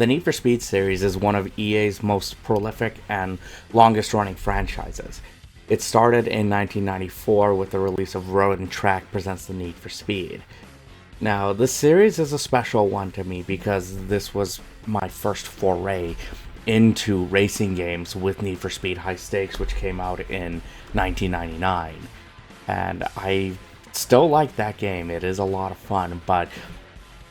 The Need for Speed series is one of EA's most prolific and longest running franchises. It started in 1994 with the release of Road and Track Presents The Need for Speed. Now, this series is a special one to me because this was my first foray into racing games with Need for Speed High Stakes, which came out in 1999. And I still like that game. It is a lot of fun, but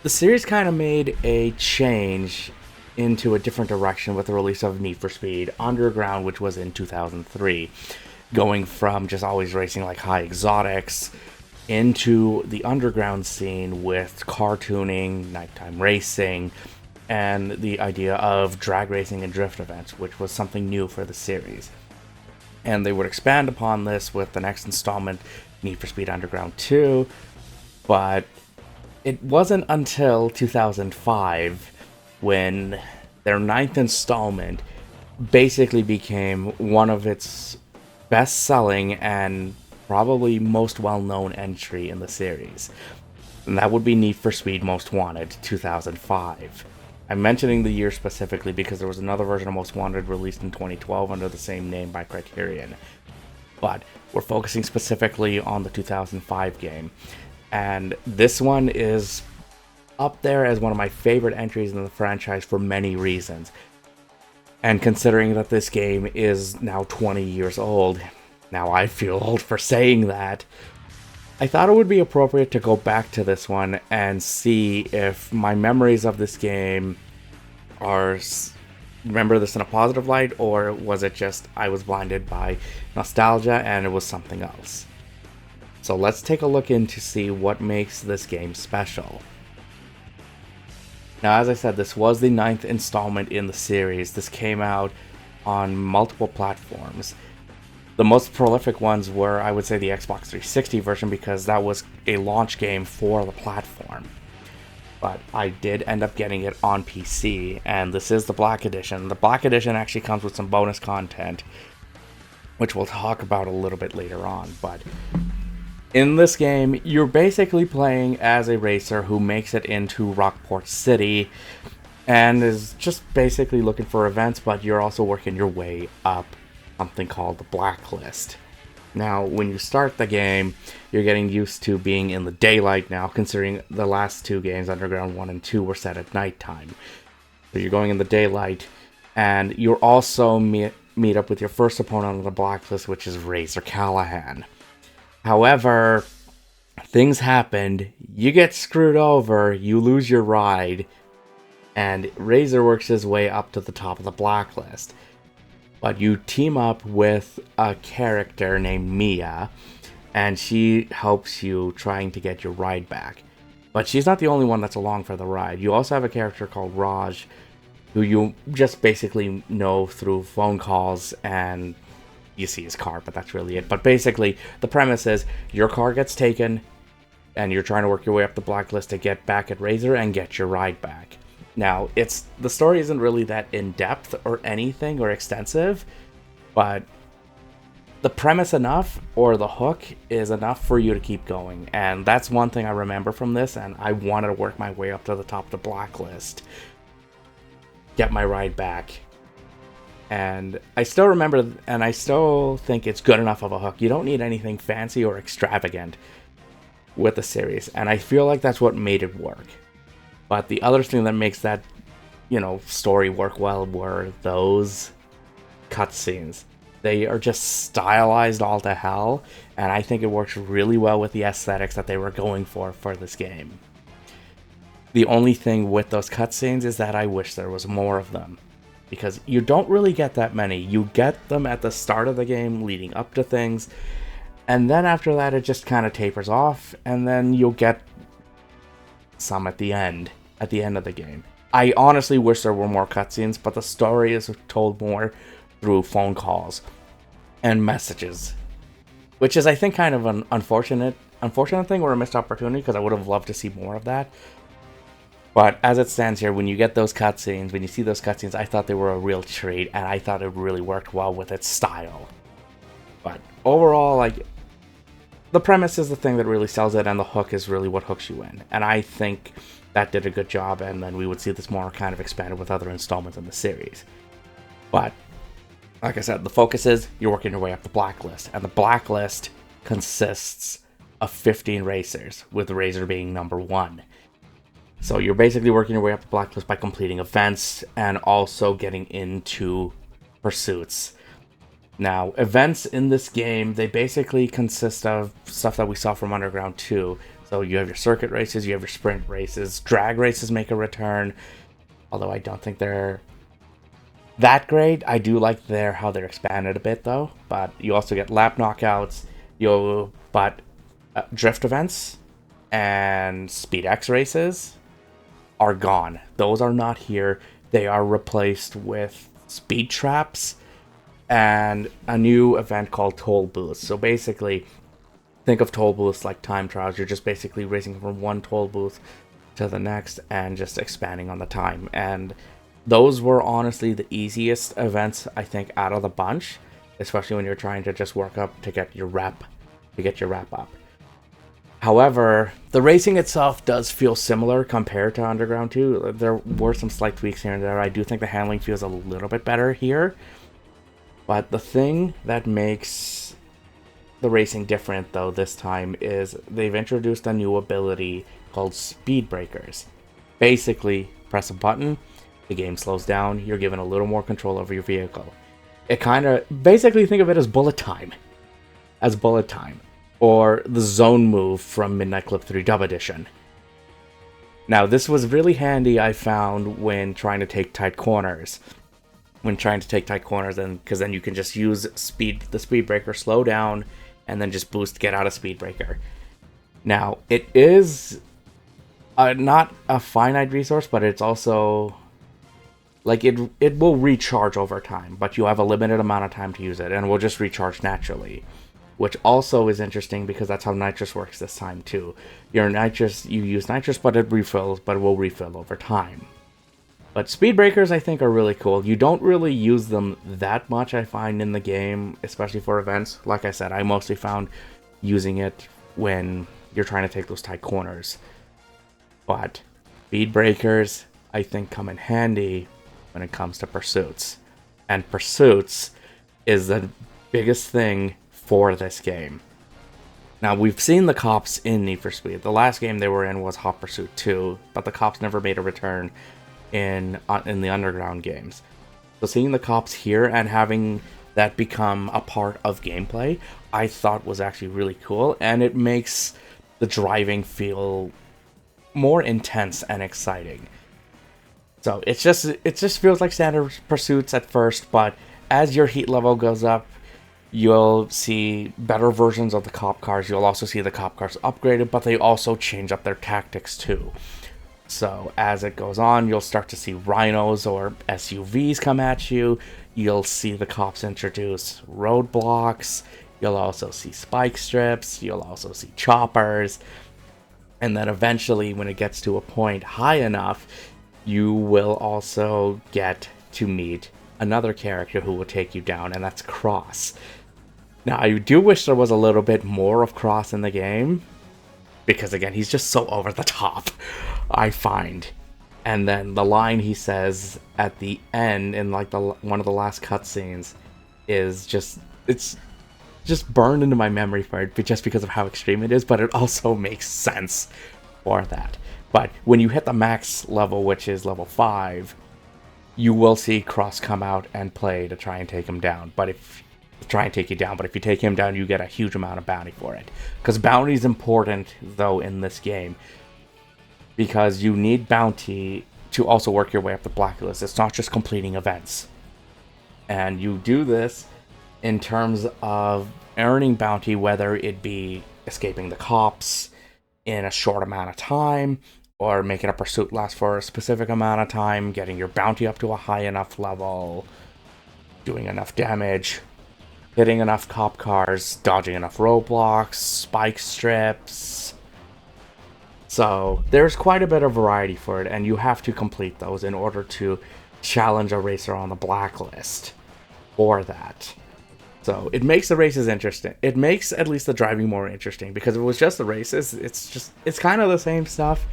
the series kind of made a change into a different direction with the release of Need for Speed Underground, which was in 2003, going from just always racing like high exotics into the underground scene with car tuning, nighttime racing, and the idea of drag racing and drift events, which was something new for the series. And they would expand upon this with the next installment, Need for Speed Underground 2, but it wasn't until 2005 when their ninth installment basically became one of its best-selling and probably most well-known entry in the series. And that would be Need for Speed Most Wanted 2005. I'm mentioning the year specifically because there was another version of Most Wanted released in 2012 under the same name by Criterion. But we're focusing specifically on the 2005 game. And this one is up there as one of my favorite entries in the franchise for many reasons. And considering that this game is now 20 years old, now I feel old for saying that, I thought it would be appropriate to go back to this one and see if my memories of this game are remember this in a positive light, or was it just I was blinded by nostalgia and it was something else. So let's take a look in to see what makes this game special. Now, as I said, this was the ninth installment in the series. This came out on multiple platforms. The most prolific ones were, I would say, the Xbox 360 version because that was a launch game for the platform. But I did end up getting it on PC, and this is the Black Edition. The Black Edition actually comes with some bonus content, which we'll talk about a little bit later on. But in this game, you're basically playing as a racer who makes it into Rockport City and is just basically looking for events, but you're also working your way up something called the Blacklist. Now, when you start the game, you're getting used to being in the daylight now, considering the last two games, Underground 1 and 2, were set at nighttime. So you're going in the daylight, and you're also meet up with your first opponent on the Blacklist, which is Razor Callahan. However, things happened, you get screwed over, you lose your ride, and Razor works his way up to the top of the Blacklist. But you team up with a character named Mia, and she helps you trying to get your ride back. But she's not the only one that's along for the ride. You also have a character called Raj, who you just basically know through phone calls and you see his car, but that's really it. But basically, the premise is your car gets taken, and you're trying to work your way up the Blacklist to get back at Razor and get your ride back. Now, the story isn't really that in-depth or anything or extensive, but the premise enough, or the hook, is enough for you to keep going. And that's one thing I remember from this, and I wanted to work my way up to the top of the Blacklist, get my ride back. And I still remember, and I still think it's good enough of a hook. You don't need anything fancy or extravagant with the series, and I feel like that's what made it work. But the other thing that makes that, story work well were those cutscenes. They are just stylized all to hell, and I think it works really well with the aesthetics that they were going for this game. The only thing with those cutscenes is that I wish there was more of them, because you don't really get that many. You get them at the start of the game leading up to things, and then after that it just kind of tapers off, and then you'll get some at the end of the game. I honestly wish there were more cutscenes, but the story is told more through phone calls and messages, which is, I think, kind of an unfortunate thing or a missed opportunity, because I would have loved to see more of that. But as it stands here, when you see those cutscenes, I thought they were a real treat, and I thought it really worked well with its style. But overall, the premise is the thing that really sells it, and the hook is really what hooks you in. And I think that did a good job, and then we would see this more kind of expanded with other installments in the series. But like I said, the focus is you're working your way up the blacklist, and the blacklist consists of 15 racers, with Razor being number 1. So you're basically working your way up the blacklist by completing events and also getting into pursuits. Now, events in this game, they basically consist of stuff that we saw from Underground 2. So you have your circuit races, you have your sprint races, drag races make a return, although I don't think they're that great. I do like how they're expanded a bit though. But you also get lap knockouts, drift events and Speed X races are gone. Those are not here. They are replaced with speed traps and a new event called toll booths. So basically, think of toll booths like time trials. You're just basically racing from one toll booth to the next and just expanding on the time. And those were honestly the easiest events, I think, out of the bunch, especially when you're trying to just work up to get your rep up. However, the racing itself does feel similar compared to Underground 2. There were some slight tweaks here and there. I do think the handling feels a little bit better here. But the thing that makes the racing different, though, this time is they've introduced a new ability called Speed Breakers. Basically, press a button, the game slows down, you're given a little more control over your vehicle. It kind of, basically think of it as bullet time. Or the zone move from Midnight Club 3 Dub Edition. Now, this was really handy, I found, when trying to take tight corners. Because then you can just use the speed breaker, slow down, and then just boost, get out of speed breaker. Now, it is not a finite resource, but it's also like it will recharge over time, but you have a limited amount of time to use it, and it will just recharge naturally. Which also is interesting because that's how nitrous works this time too. You use nitrous, but it will refill over time. But speed breakers, I think, are really cool. You don't really use them that much, I find, in the game, especially for events. Like I said, I mostly found using it when you're trying to take those tight corners. But speed breakers, I think, come in handy when it comes to pursuits. And pursuits is the biggest thing for this game. Now, we've seen the cops in Need for Speed. The last game they were in was Hot Pursuit 2, but the cops never made a return in the Underground games. So seeing the cops here and having that become a part of gameplay, I thought was actually really cool, and it makes the driving feel more intense and exciting. So it just feels like standard pursuits at first, but as your heat level goes up, you'll see better versions of the cop cars. You'll also see the cop cars upgraded, but they also change up their tactics too. So as it goes on, you'll start to see rhinos or SUVs come at you. You'll see the cops introduce roadblocks. You'll also see spike strips. You'll also see choppers. And then eventually, when it gets to a point high enough, you will also get to meet another character who will take you down, and that's Cross. Now, I do wish there was a little bit more of Cross in the game, because again, he's just so over the top, I find. And then the line he says at the end in like one of the last cutscenes is it's just burned into my memory for it, just because of how extreme it is, but it also makes sense for that. But when you hit the max level, which is level 5, you will see Cross come out and play to try and take him down. But if you take him down, you get a huge amount of bounty for it. Because bounty is important, though, in this game. Because you need bounty to also work your way up the blacklist. It's not just completing events. And you do this in terms of earning bounty, whether it be escaping the cops in a short amount of time, or making a pursuit last for a specific amount of time, getting your bounty up to a high enough level, doing enough damage, hitting enough cop cars, dodging enough roadblocks, spike strips. So there's quite a bit of variety for it, and you have to complete those in order to challenge a racer on the blacklist for that. So it makes the races interesting. It makes at least the driving more interesting, because if it was just the races, it's kind of the same stuff.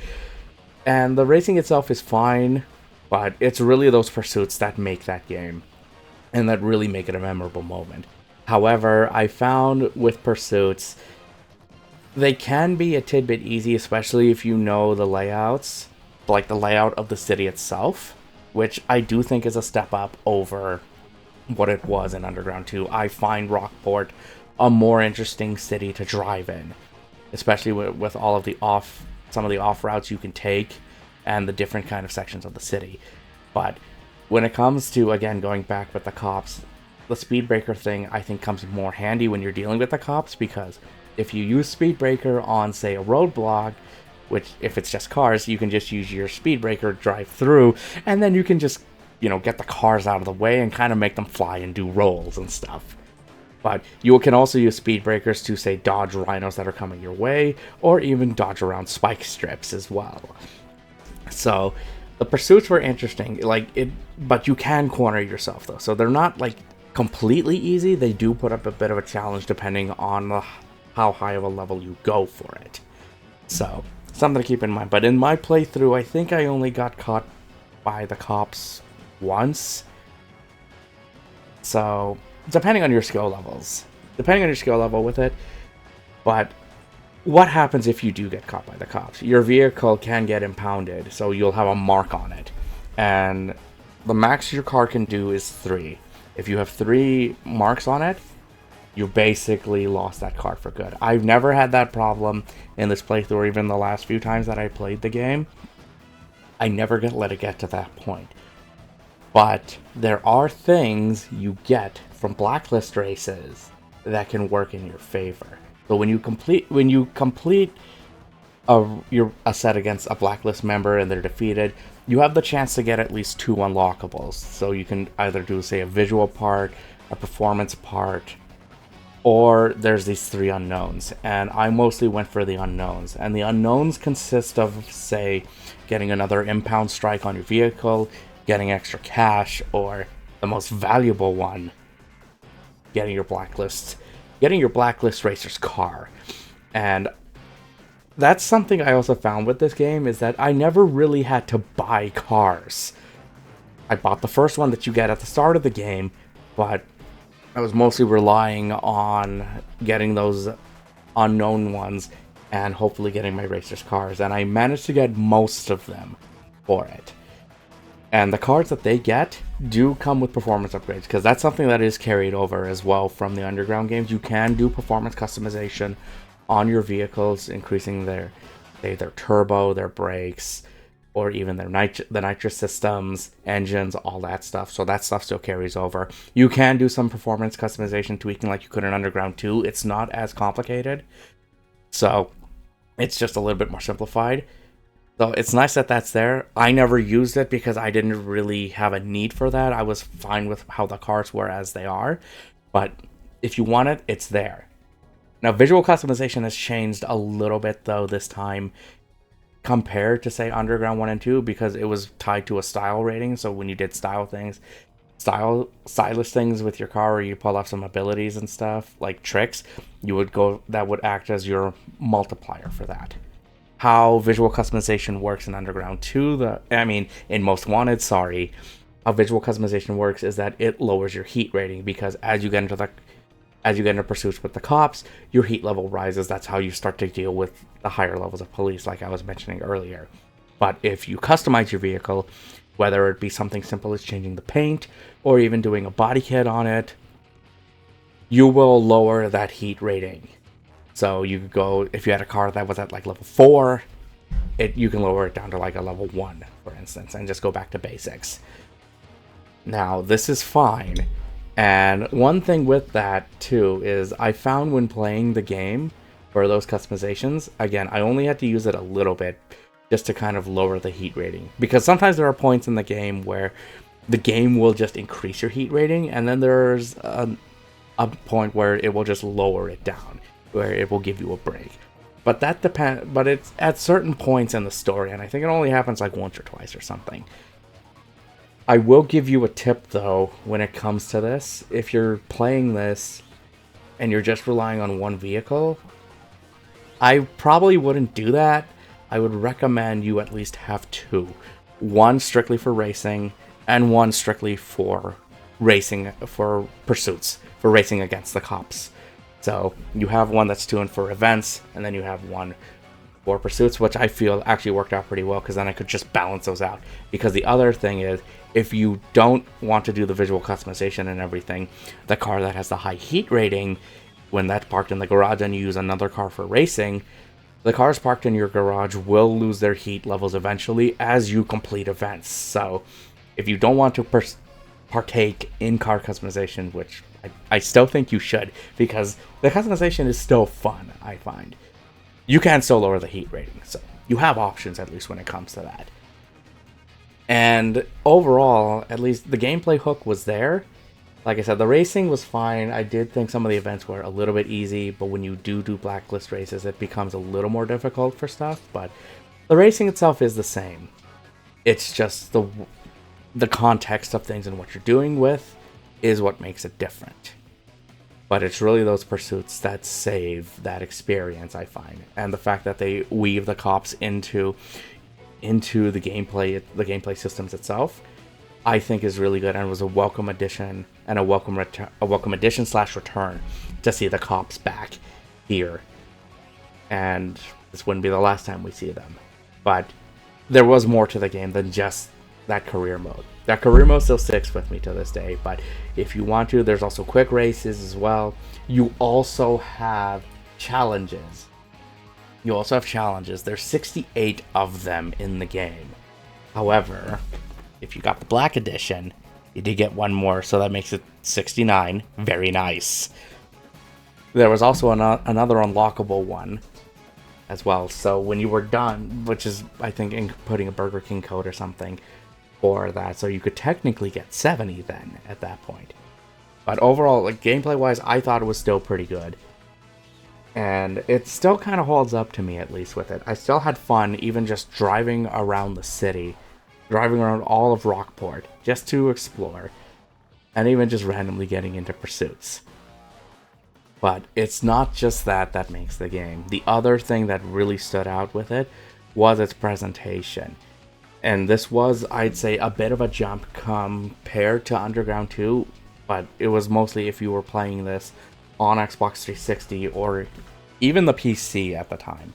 And the racing itself is fine, but it's really those pursuits that make that game and that really make it a memorable moment. However, I found with pursuits, they can be a tidbit easy, especially if you know the layouts, like the layout of the city itself, which I do think is a step up over what it was in Underground 2. I find Rockport a more interesting city to drive in, especially with all of some of the off routes you can take and the different kind of sections of the city. But when it comes to, again, going back with the cops, the speed breaker thing I think comes more handy when you're dealing with the cops, because if you use speed breaker on, say, a roadblock, which if it's just cars, you can just use your speed breaker, drive through, and then you can just, get the cars out of the way and kind of make them fly and do rolls and stuff. But you can also use speed breakers to, say, dodge rhinos that are coming your way, or even dodge around spike strips as well. So the pursuits were interesting, but you can corner yourself though. So they're not completely easy. They do put up a bit of a challenge depending on how high of a level you go for it. So something to keep in mind. But in my playthrough, I think I only got caught by the cops once. So depending on your skill level with it. But what happens if you do get caught by the cops? Your vehicle can get impounded, so you'll have a mark on it. And the max your car can do is 3. If you have 3 marks on it, you basically lost that car for good. I've never had that problem in this playthrough, or even the last few times that I played the game. I never let it get to that point. But there are things you get from blacklist races that can work in your favor. So when you complete a set against a blacklist member and they're defeated, you have the chance to get at least 2 unlockables. So you can either do, say, a visual part, a performance part, or there's these 3 unknowns. And I mostly went for the unknowns. And the unknowns consist of, say, getting another impound strike on your vehicle, getting extra cash, or the most valuable one, getting your blacklist racer's car. And that's something I also found with this game, is that I never really had to buy cars. I bought the first one that you get at the start of the game, but I was mostly relying on getting those unknown ones and hopefully getting my racer's cars, and I managed to get most of them for it. And the cars that they get do come with performance upgrades, because that's something that is carried over as well from the Underground games. You can do performance customization on your vehicles, increasing their turbo, their brakes, or even the nitrous systems, engines, all that stuff. So that stuff still carries over. You can do some performance customization tweaking like you could in Underground 2. It's not as complicated, so it's just a little bit more simplified. So it's nice that that's there. I never used it because I didn't really have a need for that. I was fine with how the cars were as they are. But if you want it, it's there. Now, visual customization has changed a little bit, though, this time compared to, say, Underground 1 and 2, because it was tied to a style rating. So when you did stylish things with your car, or you pull off some abilities and stuff, like tricks, that would act as your multiplier for that. How visual customization works in Underground 2, in Most Wanted, how visual customization works is that it lowers your heat rating, because as you get into pursuits with the cops, your heat level rises. That's how you start to deal with the higher levels of police, like I was mentioning earlier. But if you customize your vehicle, whether it be something simple as changing the paint, or even doing a body kit on it, you will lower that heat rating. So you could go, if you had a car that was at level 4, you can lower it down to a level 1, for instance, and just go back to basics. Now, this is fine. And one thing with that, too, is I found when playing the game for those customizations, again, I only had to use it a little bit just to kind of lower the heat rating. Because sometimes there are points in the game where the game will just increase your heat rating, and then there's a point where it will just lower it down, where it will give you a break. But it's at certain points in the story, and I think it only happens once or twice or something. I will give you a tip, though, when it comes to this. If you're playing this and you're just relying on one vehicle, I probably wouldn't do that. I would recommend you at least have two. One strictly for racing, and one strictly for racing, for pursuits, for racing against the cops. So you have one that's tuned for events, and then you have one for pursuits, which I feel actually worked out pretty well, because then I could just balance those out. Because the other thing is, if you don't want to do the visual customization and everything, the car that has the high heat rating, when that's parked in the garage and you use another car for racing, the cars parked in your garage will lose their heat levels eventually as you complete events. So if you don't want to partake in car customization, which I still think you should, because the customization is still fun, I find. You can still lower the heat rating, so you have options at least when it comes to that. And overall, at least the gameplay hook was there. Like I said, the racing was fine. I did think some of the events were a little bit easy, but when you do blacklist races, it becomes a little more difficult for stuff. But the racing itself is the same. It's just the context of things and what you're doing with is what makes it different. But it's really those pursuits that save that experience, I find. And the fact that they weave the cops into the gameplay systems itself, I think is really good, and was a welcome addition and a welcome addition / return to see the cops back here. And this wouldn't be the last time we see them. But there was more to the game than just that career mode. That career mode still sticks with me to this day, but if you want to, there's also quick races as well. You also have challenges. There's 68 of them in the game. However, if you got the Black Edition, you did get one more, so that makes it 69. Very nice. There was also another unlockable one as well. So when you were done, which is, I think, inputting a Burger King code or something for that, so you could technically get 70 then at that point. But overall, like, gameplay-wise, I thought it was still pretty good. And it still kind of holds up to me, at least with it. I still had fun even just driving around the city, driving around all of Rockport, just to explore, and even just randomly getting into pursuits. But it's not just that makes the game. The other thing that really stood out with it was its presentation. And this was, I'd say, a bit of a jump compared to Underground 2, but it was mostly if you were playing this on Xbox 360 or even the PC at the time.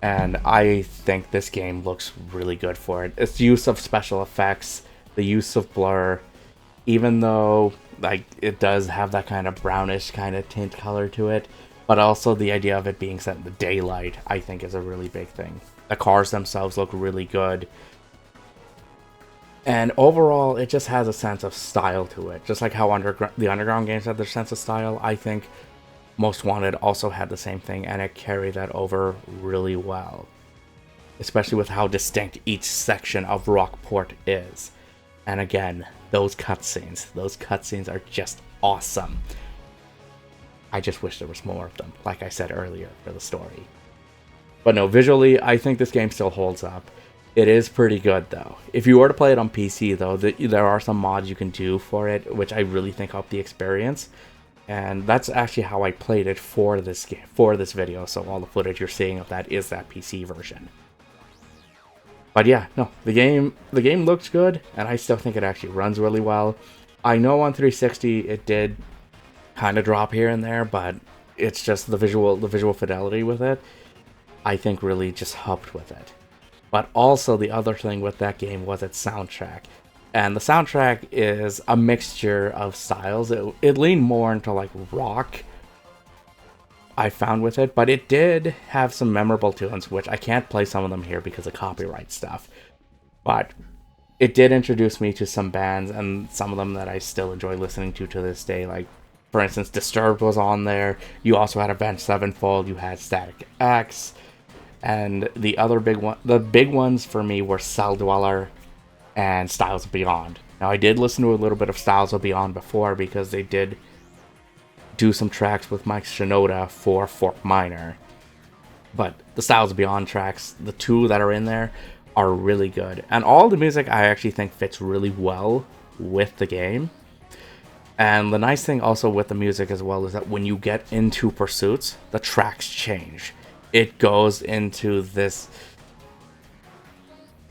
And I think this game looks really good for it. Its use of special effects, the use of blur, even though like it does have that kind of brownish kind of tint color to it, but also the idea of it being set in the daylight, I think, is a really big thing. The cars themselves look really good. And overall, it just has a sense of style to it. Just like how the Underground games had their sense of style, I think Most Wanted also had the same thing, and it carried that over really well. Especially with how distinct each section of Rockport is. And again, those cutscenes are just awesome. I just wish there was more of them, like I said earlier, for the story. But no, visually, I think this game still holds up. It is pretty good, though. If you were to play it on PC, though, there are some mods you can do for it, which I really think help the experience. And that's actually how I played it for this game, for this video. So all the footage you're seeing of that is that PC version. But yeah, no, the game looks good, and I still think it actually runs really well. I know on 360 it did kind of drop here and there, but it's just the visual fidelity with it, I think, really just helped with it. But also the other thing with that game was its soundtrack. And the soundtrack is a mixture of styles. It leaned more into like rock, I found, with it, but it did have some memorable tunes, which I can't play some of them here because of copyright stuff. But it did introduce me to some bands, and some of them that I still enjoy listening to this day. Like, for instance, Disturbed was on there. You also had Avenged Sevenfold. You had Static X. And the other big ones for me were Cell Dweller and Styles of Beyond. Now, I did listen to a little bit of Styles of Beyond before because they did do some tracks with Mike Shinoda for Fort Minor. But the Styles of Beyond tracks, the two that are in there, are really good. And all the music I actually think fits really well with the game. And the nice thing also with the music as well is that when you get into pursuits, the tracks change. it goes into this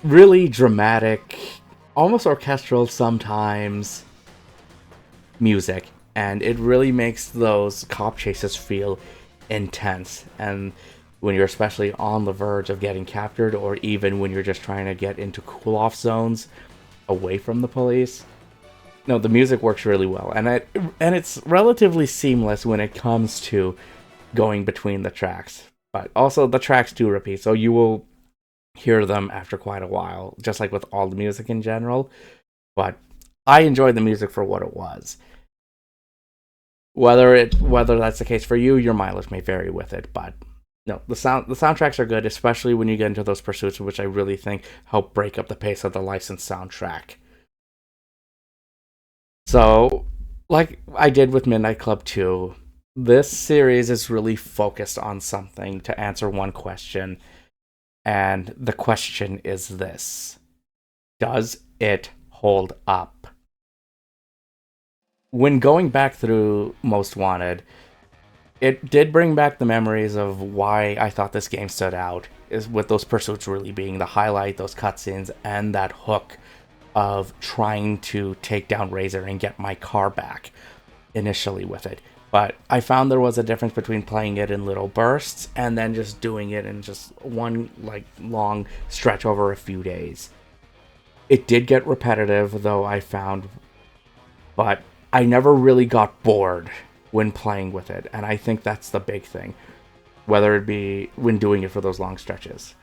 really dramatic, almost orchestral sometimes, music, and it really makes those cop chases feel intense. And when you're especially on the verge of getting captured, or even when you're just trying to get into cool off zones away from the police, no, the music works really well, and it's relatively seamless when it comes to going between the tracks. But also the tracks do repeat, so you will hear them after quite a while, just like with all the music in general. But I enjoyed the music for what it was. Whether that's the case for you, your mileage may vary with it, but no, the soundtracks are good, especially when you get into those pursuits, which I really think help break up the pace of the licensed soundtrack. So, like I did with Midnight Club 2, this series is really focused on something to answer one question, and the question is this: does it hold up? When going back through Most Wanted, it did bring back the memories of why I thought this game stood out, is with those pursuits really being the highlight, those cutscenes, and that hook of trying to take down Razor and get my car back initially with it. But I found there was a difference between playing it in little bursts and then just doing it in just one like long stretch over a few days. It did get repetitive, though, I found, but I never really got bored when playing with it, and I think that's the big thing, whether it be when doing it for those long stretches.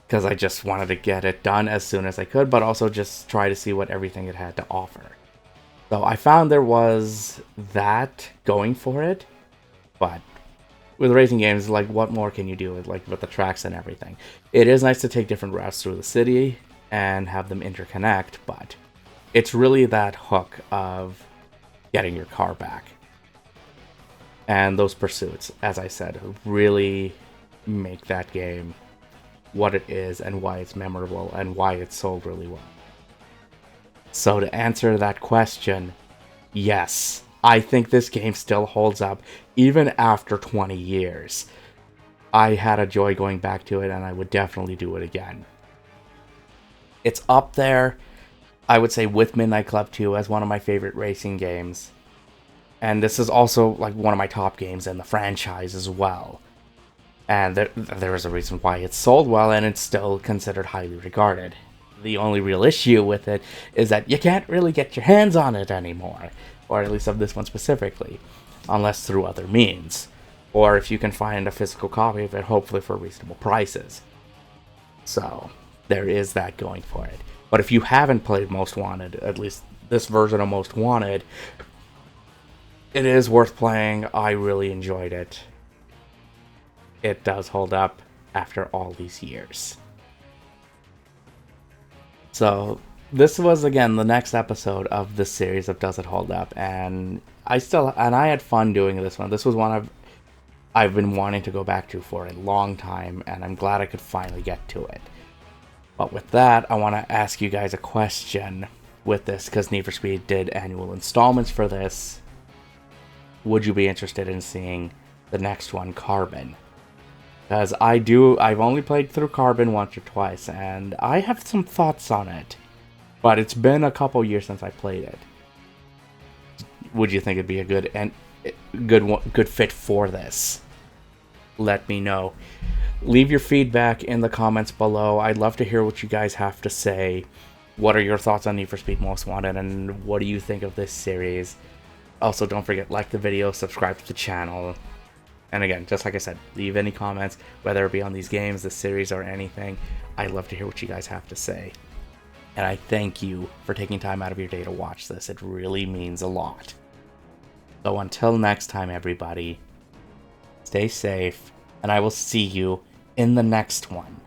Because I just wanted to get it done as soon as I could, but also just try to see what everything it had to offer. So I found there was that going for it, but with racing games, like, what more can you do with the tracks and everything? It is nice to take different routes through the city and have them interconnect, but it's really that hook of getting your car back. And those pursuits, as I said, really make that game what it is and why it's memorable and why it's sold really well. So to answer that question, yes, I think this game still holds up even after 20 years. I had a joy going back to it, and I would definitely do it again. It's up there, I would say, with Midnight Club 2 as one of my favorite racing games. And this is also like one of my top games in the franchise as well. And there is a reason why it's sold well and it's still considered highly regarded. The only real issue with it is that you can't really get your hands on it anymore, or at least of this one specifically, unless through other means, or if you can find a physical copy of it, hopefully for reasonable prices. So there is that going for it. But if you haven't played Most Wanted, at least this version of Most Wanted, it is worth playing. I really enjoyed it. It does hold up after all these years. So this was, again, the next episode of this series of Does It Hold Up, and I had fun doing this one. This was one I've been wanting to go back to for a long time, and I'm glad I could finally get to it. But with that, I want to ask you guys a question with this, because Need for Speed did annual installments for this. Would you be interested in seeing the next one, Carbon? Because I've only played through Carbon once or twice, and I have some thoughts on it. But it's been a couple years since I played it. Would you think it'd be a good fit for this? Let me know. Leave your feedback in the comments below. I'd love to hear what you guys have to say. What are your thoughts on Need for Speed Most Wanted, and what do you think of this series? Also, don't forget, like the video, subscribe to the channel. And again, just like I said, leave any comments, whether it be on these games, the series, or anything. I'd love to hear what you guys have to say. And I thank you for taking time out of your day to watch this. It really means a lot. So until next time, everybody, stay safe, and I will see you in the next one.